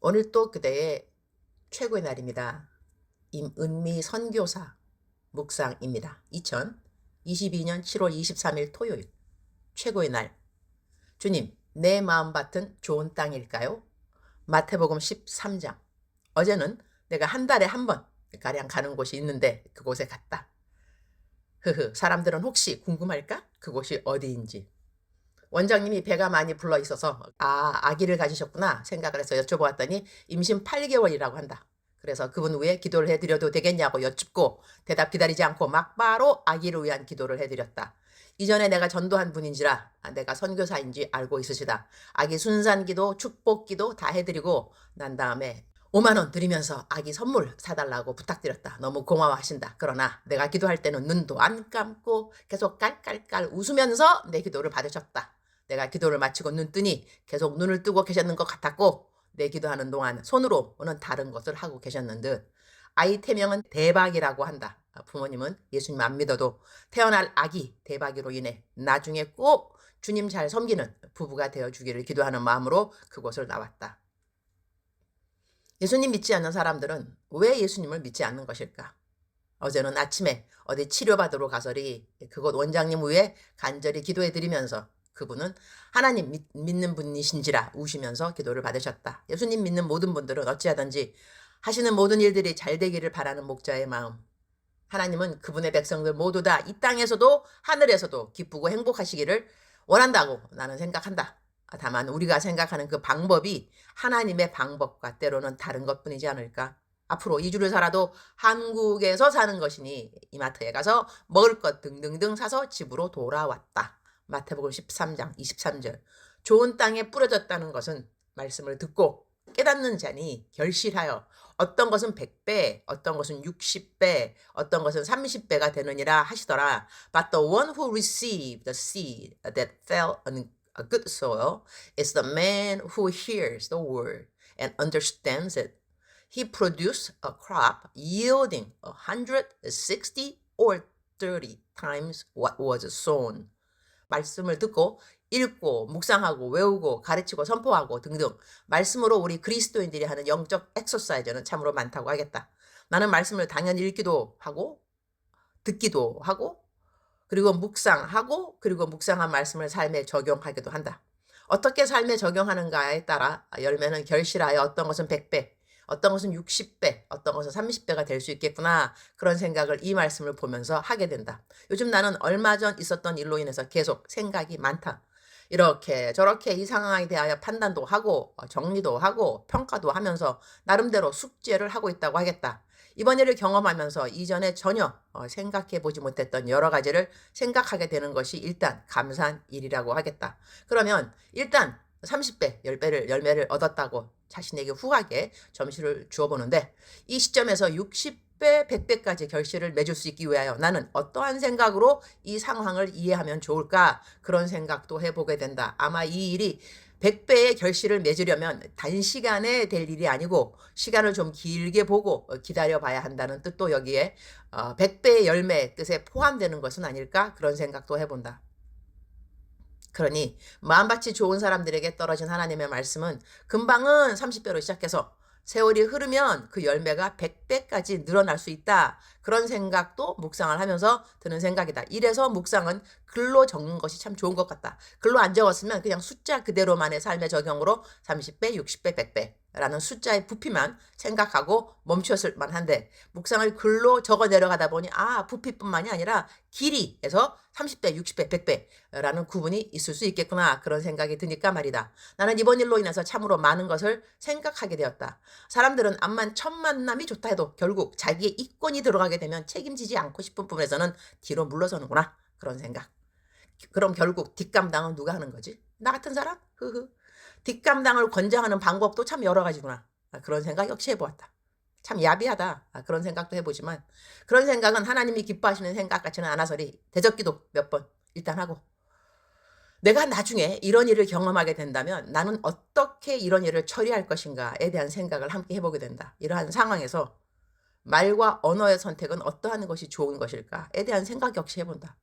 오늘 또 그대의 최고의 날입니다. 임은미 선교사 묵상입니다. 2022년 7월 23일 토요일 최고의 날. 주님, 내 마음밭은 좋은 땅일까요? 마태복음 13장. 어제는 내가 한 달에 한 번 가량 가는 곳이 있는데 그곳에 갔다. 사람들은 혹시 궁금할까? 그곳이 어디인지. 원장님이 배가 많이 불러 있어서 아기를 가지셨구나 생각을 해서 여쭤보았더니 임신 8개월이라고 한다. 그래서 그분 위에 기도를 해드려도 되겠냐고 여쭙고 대답 기다리지 않고 막바로 아기를 위한 기도를 해드렸다. 이전에 내가 전도한 분인지라 내가 선교사인지 알고 있으시다. 아기 순산기도 축복기도 다 해드리고 난 다음에 5만 원 드리면서 아기 선물 사달라고 부탁드렸다. 너무 고마워하신다. 그러나 내가 기도할 때는 눈도 안 감고 계속 깔깔깔 웃으면서 내 기도를 받으셨다. 내가 기도를 마치고 눈 뜨니 계속 눈을 뜨고 계셨는 것 같았고 내 기도하는 동안 손으로는 다른 것을 하고 계셨는 듯. 아이 태명은 대박이라고 한다. 부모님은 예수님 안 믿어도 태어날 아기 대박이로 인해 나중에 꼭 주님 잘 섬기는 부부가 되어주기를 기도하는 마음으로 그곳을 나왔다. 예수님 믿지 않는 사람들은 왜 예수님을 믿지 않는 것일까? 어제는 아침에 어디 치료받으러 가서리 그곳 원장님 위에 간절히 기도해드리면서 그분은 하나님 믿는 분이신지라 우시면서 기도를 받으셨다. 예수님 믿는 모든 분들은 어찌하든지 하시는 모든 일들이 잘 되기를 바라는 목자의 마음. 하나님은 그분의 백성들 모두 다 이 땅에서도 하늘에서도 기쁘고 행복하시기를 원한다고 나는 생각한다. 다만 우리가 생각하는 그 방법이 하나님의 방법과 때로는 다른 것뿐이지 않을까. 앞으로 2주를 살아도 한국에서 사는 것이니 이마트에 가서 먹을 것 등등등 사서 집으로 돌아왔다. 마태복음 13장 23절. 좋은 땅에 뿌려졌다는 것은 말씀을 듣고 깨닫는 자니 결실하여 어떤 것은 100배, 어떤 것은 60배, 어떤 것은 30배가 되느니라 하시더라. But the one who received the seed that fell on a good soil is the man who hears the word and understands it. He produced a crop yielding 160 or 30 times what was sown. 말씀을 듣고 읽고 묵상하고 외우고 가르치고 선포하고 등등 말씀으로 우리 그리스도인들이 하는 영적 엑서사이즈는 참으로 많다고 하겠다. 나는 말씀을 당연히 읽기도 하고 듣기도 하고 그리고 묵상하고 그리고 묵상한 말씀을 삶에 적용하기도 한다. 어떻게 삶에 적용하는가에 따라 열매는 결실하여 어떤 것은 100배, 어떤 것은 60배, 어떤 것은 30배가 될 수 있겠구나. 그런 생각을 이 말씀을 보면서 하게 된다. 요즘 나는 얼마 전 있었던 일로 인해서 계속 생각이 많다. 이렇게 저렇게 이 상황에 대하여 판단도 하고 정리도 하고 평가도 하면서 나름대로 숙제를 하고 있다고 하겠다. 이번 일을 경험하면서 이전에 전혀 생각해 보지 못했던 여러 가지를 생각하게 되는 것이 일단 감사한 일이라고 하겠다. 그러면 일단 30배, 10배를 열매를 얻었다고 자신에게 후하게 점수를 주어보는데 이 시점에서 60배, 100배까지 결실을 맺을 수 있기 위하여 나는 어떠한 생각으로 이 상황을 이해하면 좋을까? 그런 생각도 해보게 된다. 아마 이 일이 100배의 결실을 맺으려면 단시간에 될 일이 아니고 시간을 좀 길게 보고 기다려봐야 한다는 뜻도 여기에 100배의 열매 뜻에 포함되는 것은 아닐까? 그런 생각도 해본다. 그러니 마음밭이 좋은 사람들에게 떨어진 하나님의 말씀은 금방은 30배로 시작해서 세월이 흐르면 그 열매가 100배까지 늘어날 수 있다. 그런 생각도 묵상을 하면서 드는 생각이다. 이래서 묵상은 글로 적는 것이 참 좋은 것 같다. 글로 안 적었으면 그냥 숫자 그대로만의 삶의 적용으로 30배, 60배, 100배 라는 숫자의 부피만 생각하고 멈췄을 만한데 묵상을 글로 적어 내려가다 보니 부피뿐만이 아니라 길이에서 30배, 60배, 100배라는 구분이 있을 수 있겠구나 그런 생각이 드니까 말이다. 나는 이번 일로 인해서 참으로 많은 것을 생각하게 되었다. 사람들은 암만 첫 만남이 좋다 해도 결국 자기의 이권이 들어가게 되면 책임지지 않고 싶은 부분에서는 뒤로 물러서는구나 그런 생각. 그럼 결국 뒷감당은 누가 하는 거지? 나 같은 사람? 뒷감당을 권장하는 방법도 참 여러 가지구나. 그런 생각 역시 해보았다. 참 야비하다. 그런 생각도 해보지만 그런 생각은 하나님이 기뻐하시는 생각 같지는 않아서리 대적기도 몇 번 일단 하고 내가 나중에 이런 일을 경험하게 된다면 나는 어떻게 이런 일을 처리할 것인가에 대한 생각을 함께 해보게 된다. 이러한 상황에서 말과 언어의 선택은 어떠한 것이 좋은 것일까에 대한 생각 역시 해본다.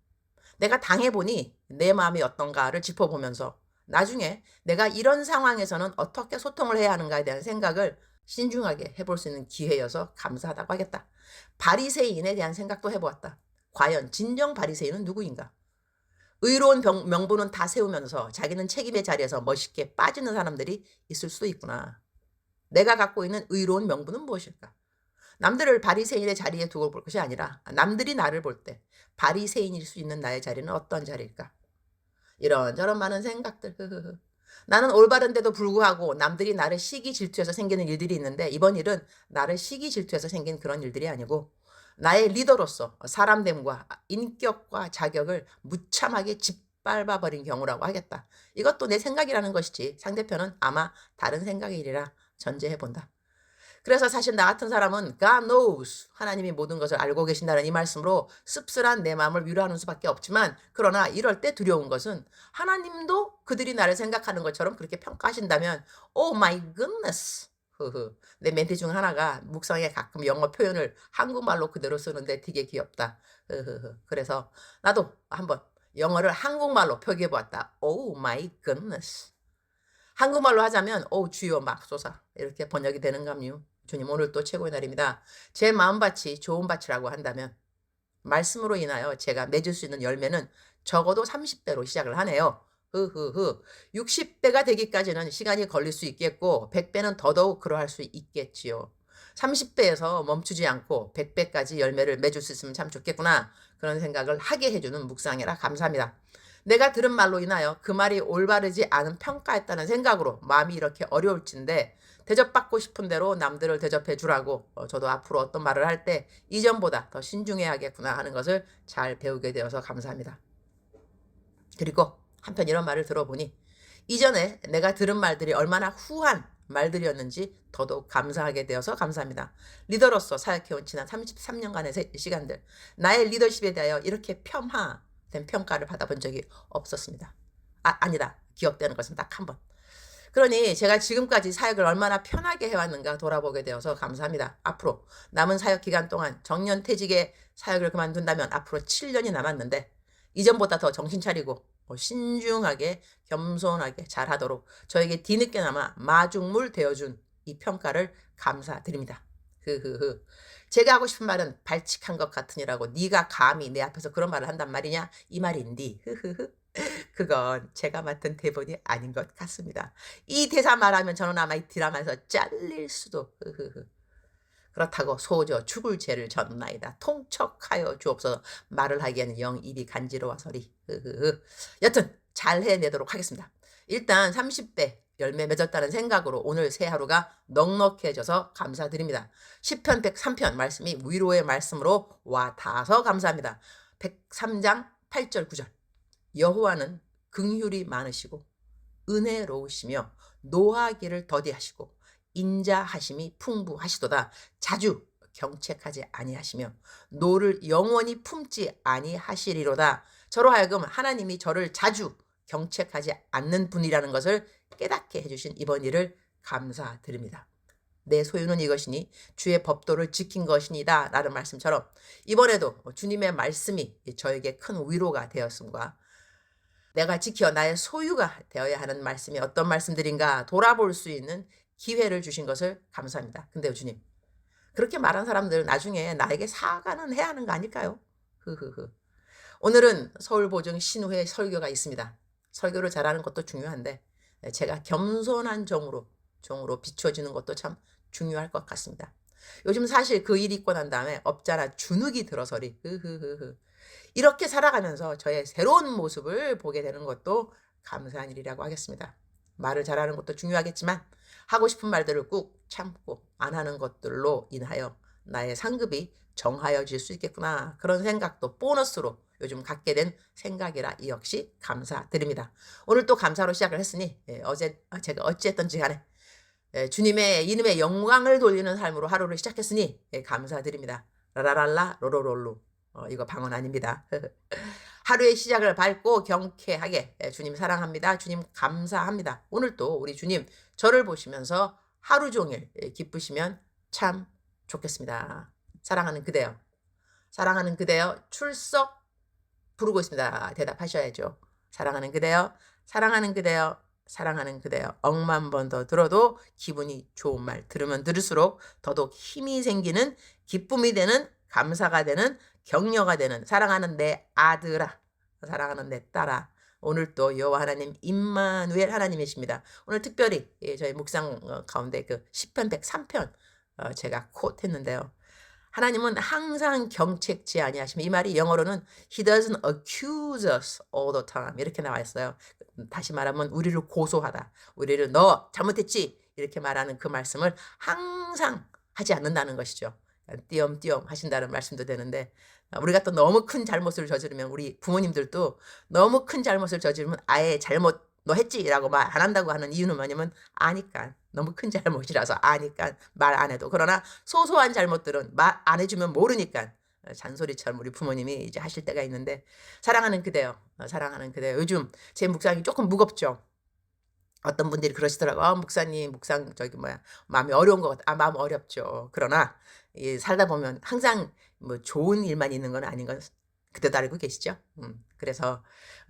내가 당해보니 내 마음이 어떤가를 짚어보면서 나중에 내가 이런 상황에서는 어떻게 소통을 해야 하는가에 대한 생각을 신중하게 해볼 수 있는 기회여서 감사하다고 하겠다. 바리새인에 대한 생각도 해보았다. 과연 진정 바리새인은 누구인가? 의로운 명분은 다 세우면서 자기는 책임의 자리에서 멋있게 빠지는 사람들이 있을 수도 있구나. 내가 갖고 있는 의로운 명분은 무엇일까? 남들을 바리새인의 자리에 두고 볼 것이 아니라 남들이 나를 볼 때 바리새인일 수 있는 나의 자리는 어떤 자리일까? 이런저런 많은 생각들. 나는 올바른데도 불구하고 남들이 나를 시기 질투해서 생기는 일들이 있는데, 이번 일은 나를 시기 질투해서 생긴 그런 일들이 아니고 나의 리더로서 사람됨과 인격과 자격을 무참하게 짓밟아 버린 경우라고 하겠다. 이것도 내 생각이라는 것이지 상대편은 아마 다른 생각이리라 전제해 본다. 그래서 사실 나 같은 사람은 God knows, 하나님이 모든 것을 알고 계신다는 이 말씀으로 씁쓸한 내 마음을 위로하는 수밖에 없지만, 그러나 이럴 때 두려운 것은 하나님도 그들이 나를 생각하는 것처럼 그렇게 평가하신다면 Oh my goodness. 내 멘트 중 하나가 묵상에 가끔 영어 표현을 한국말로 그대로 쓰는데 되게 귀엽다. 그래서 나도 한번 영어를 한국말로 표기해 보았다. Oh my goodness. 한국말로 하자면 주여 맙소사, 이렇게 번역이 되는감요. 주님, 오늘 또 최고의 날입니다. 제 마음밭이 좋은 밭이라고 한다면 말씀으로 인하여 제가 맺을 수 있는 열매는 적어도 30배로 시작을 하네요. 60배가 되기까지는 시간이 걸릴 수 있겠고 100배는 더더욱 그러할 수 있겠지요. 30배에서 멈추지 않고 100배까지 열매를 맺을 수 있으면 참 좋겠구나, 그런 생각을 하게 해주는 묵상이라 감사합니다. 내가 들은 말로 인하여 그 말이 올바르지 않은 평가했다는 생각으로 마음이 이렇게 어려울진데, 대접받고 싶은 대로 남들을 대접해 주라고 저도 앞으로 어떤 말을 할 때 이전보다 더 신중해야겠구나 하는 것을 잘 배우게 되어서 감사합니다. 그리고 한편 이런 말을 들어보니 이전에 내가 들은 말들이 얼마나 후한 말들이었는지 더더욱 감사하게 되어서 감사합니다. 리더로서 사역해온 지난 33년간의 시간들, 나의 리더십에 대하여 이렇게 폄하된 평가를 받아본 적이 없었습니다. 아니다. 기억되는 것은 딱 한 번. 그러니 제가 지금까지 사역을 얼마나 편하게 해왔는가 돌아보게 되어서 감사합니다. 앞으로 남은 사역 기간 동안 정년퇴직의 사역을 그만둔다면 앞으로 7년이 남았는데, 이전보다 더 정신 차리고 신중하게 겸손하게 잘하도록 저에게 뒤늦게나마 마중물 되어준 이 평가를 감사드립니다. 제가 하고 싶은 말은 발칙한 것 같으니라고 네가 감히 내 앞에서 그런 말을 한단 말이냐, 이 말인디. 그건 제가 맡은 대본이 아닌 것 같습니다. 이 대사 말하면 저는 아마 이 드라마에서 잘릴 수도. 그렇다고 소저 죽을 죄를 졌나이다. 통척하여 주옵소서. 말을 하기에는 영 입이 간지러워서리. 여튼 잘 해내도록 하겠습니다. 일단 30배 열매 맺었다는 생각으로 오늘 새 하루가 넉넉해져서 감사드립니다. 시편 103편 말씀이 위로의 말씀으로 와 닿아서 감사합니다. 103장 8절 9절. 여호와는 긍휼이 많으시고 은혜로우시며 노하기를 더디하시고 인자하심이 풍부하시도다. 자주 경책하지 아니하시며 노를 영원히 품지 아니하시리로다. 저로 하여금 하나님이 저를 자주 경책하지 않는 분이라는 것을 깨닫게 해주신 이번 일을 감사드립니다. 내 소유는 이것이니 주의 법도를 지킨 것이니다 라는 말씀처럼 이번에도 주님의 말씀이 저에게 큰 위로가 되었음과 내가 지켜 나의 소유가 되어야 하는 말씀이 어떤 말씀들인가 돌아볼 수 있는 기회를 주신 것을 감사합니다. 근데요, 주님, 그렇게 말한 사람들은 나중에 나에게 사과는 해야 하는 거 아닐까요? 오늘은 서울보증 신우회 설교가 있습니다. 설교를 잘하는 것도 중요한데 제가 겸손한 종으로 비춰지는 것도 참 중요할 것 같습니다. 요즘 사실 그 일 있고 난 다음에 업자나 주눅이 들어서리. 이렇게 살아가면서 저의 새로운 모습을 보게 되는 것도 감사한 일이라고 하겠습니다. 말을 잘하는 것도 중요하겠지만 하고 싶은 말들을 꾹 참고 안 하는 것들로 인하여 나의 상급이 정하여질 수 있겠구나, 그런 생각도 보너스로 요즘 갖게 된 생각이라 이 역시 감사드립니다. 오늘 또 감사로 시작을 했으니 제가 어찌했던지 간에 주님의 이름의 영광을 돌리는 삶으로 하루를 시작했으니 감사드립니다. 라라랄라 로로롤루. 이거 방언 아닙니다. 하루의 시작을 밝고 경쾌하게 주님 사랑합니다. 주님 감사합니다. 오늘 또 우리 주님 저를 보시면서 하루 종일 기쁘시면 참 좋겠습니다. 사랑하는 그대여. 사랑하는 그대여 출석 부르고 있습니다. 대답하셔야죠. 사랑하는 그대여. 사랑하는 그대여, 사랑하는 그대여. 억만 번 더 들어도 기분이 좋은 말 들으면 들을수록 더더욱 힘이 생기는, 기쁨이 되는, 감사가 되는, 격려가 되는, 사랑하는 내 아들아, 사랑하는 내 딸아. 오늘 또 여호와 하나님 임마누엘 하나님이십니다. 오늘 특별히 저희 묵상 가운데 그 시편 103편 제가 콧했는데요. 하나님은 항상 경책지 아니하시며, 이 말이 영어로는 He doesn't accuse us all the time 이렇게 나와 있어요. 다시 말하면 우리를 고소하다, 우리를 너 잘못했지 이렇게 말하는 그 말씀을 항상 하지 않는다는 것이죠. 띄엄띄엄 하신다는 말씀도 되는데, 우리가 또 너무 큰 잘못을 저지르면, 우리 부모님들도 너무 큰 잘못을 저지르면 아예 잘못 너 했지라고 말 안 한다고 하는 이유는 뭐냐면 아니까, 너무 큰 잘못이라서 아니까 말 안 해도. 그러나 소소한 잘못들은 말 안 해주면 모르니까 잔소리처럼 우리 부모님이 이제 하실 때가 있는데, 사랑하는 그대여, 사랑하는 그대여. 요즘 제 묵상이 조금 무겁죠. 어떤 분들이 그러시더라고. 목사님, 묵상 저기 뭐야, 마음이 어려운 것 같아. 마음 어렵죠. 그러나 살다 보면 항상 뭐 좋은 일만 있는 건 아닌 건 그때도 알고 계시죠? 그래서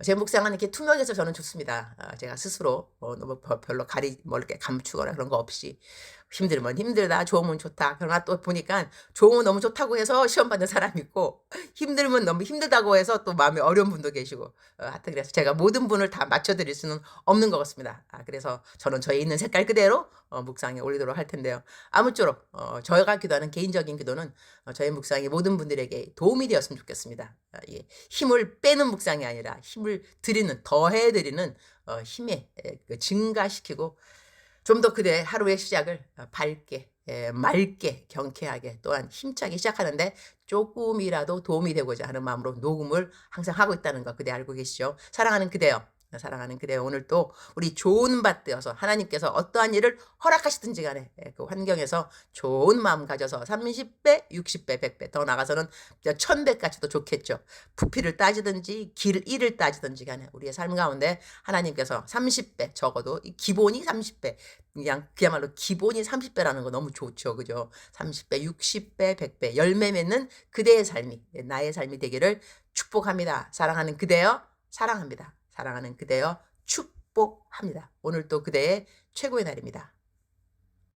제 묵상은 이렇게 투명해서 저는 좋습니다. 제가 스스로 너무 별로 뭐 이렇게 감추거나 그런 거 없이, 힘들면 힘들다, 좋으면 좋다. 그러나 또 보니까 좋으면 너무 좋다고 해서 시험 받는 사람이 있고, 힘들면 너무 힘들다고 해서 또 마음이 어려운 분도 계시고, 하여튼 그래서 제가 모든 분을 다 맞춰드릴 수는 없는 것 같습니다. 그래서 저는 저희 있는 색깔 그대로 묵상에 올리도록 할 텐데요. 아무쪼록 저희가 기도하는 개인적인 기도는 저희 묵상이 모든 분들에게 도움이 되었으면 좋겠습니다. 힘을 빼는 묵상이 아니라 힘을 드리는, 더해드리는 힘에 증가시키고, 좀 더 그대의 하루의 시작을 밝게, 맑게, 경쾌하게, 또한 힘차게 시작하는데 조금이라도 도움이 되고자 하는 마음으로 녹음을 항상 하고 있다는 거 그대 알고 계시죠? 사랑하는 그대여, 사랑하는 그대여. 오늘 또 우리 좋은 밭 되어서 하나님께서 어떠한 일을 허락하시든지 간에 그 환경에서 좋은 마음 가져서 30배, 60배, 100배, 더 나가서는 1000배까지도 좋겠죠. 부피를 따지든지 길을 따지든지 간에 우리의 삶 가운데 하나님께서 30배, 적어도 기본이 30배, 그냥 그야말로 기본이 30배라는 거 너무 좋죠. 그죠? 30배, 60배, 100배 열매 맺는 그대의 삶이, 나의 삶이 되기를 축복합니다. 사랑하는 그대여, 사랑합니다. 사랑하는 그대여, 축복합니다. 오늘 또 그대의 최고의 날입니다.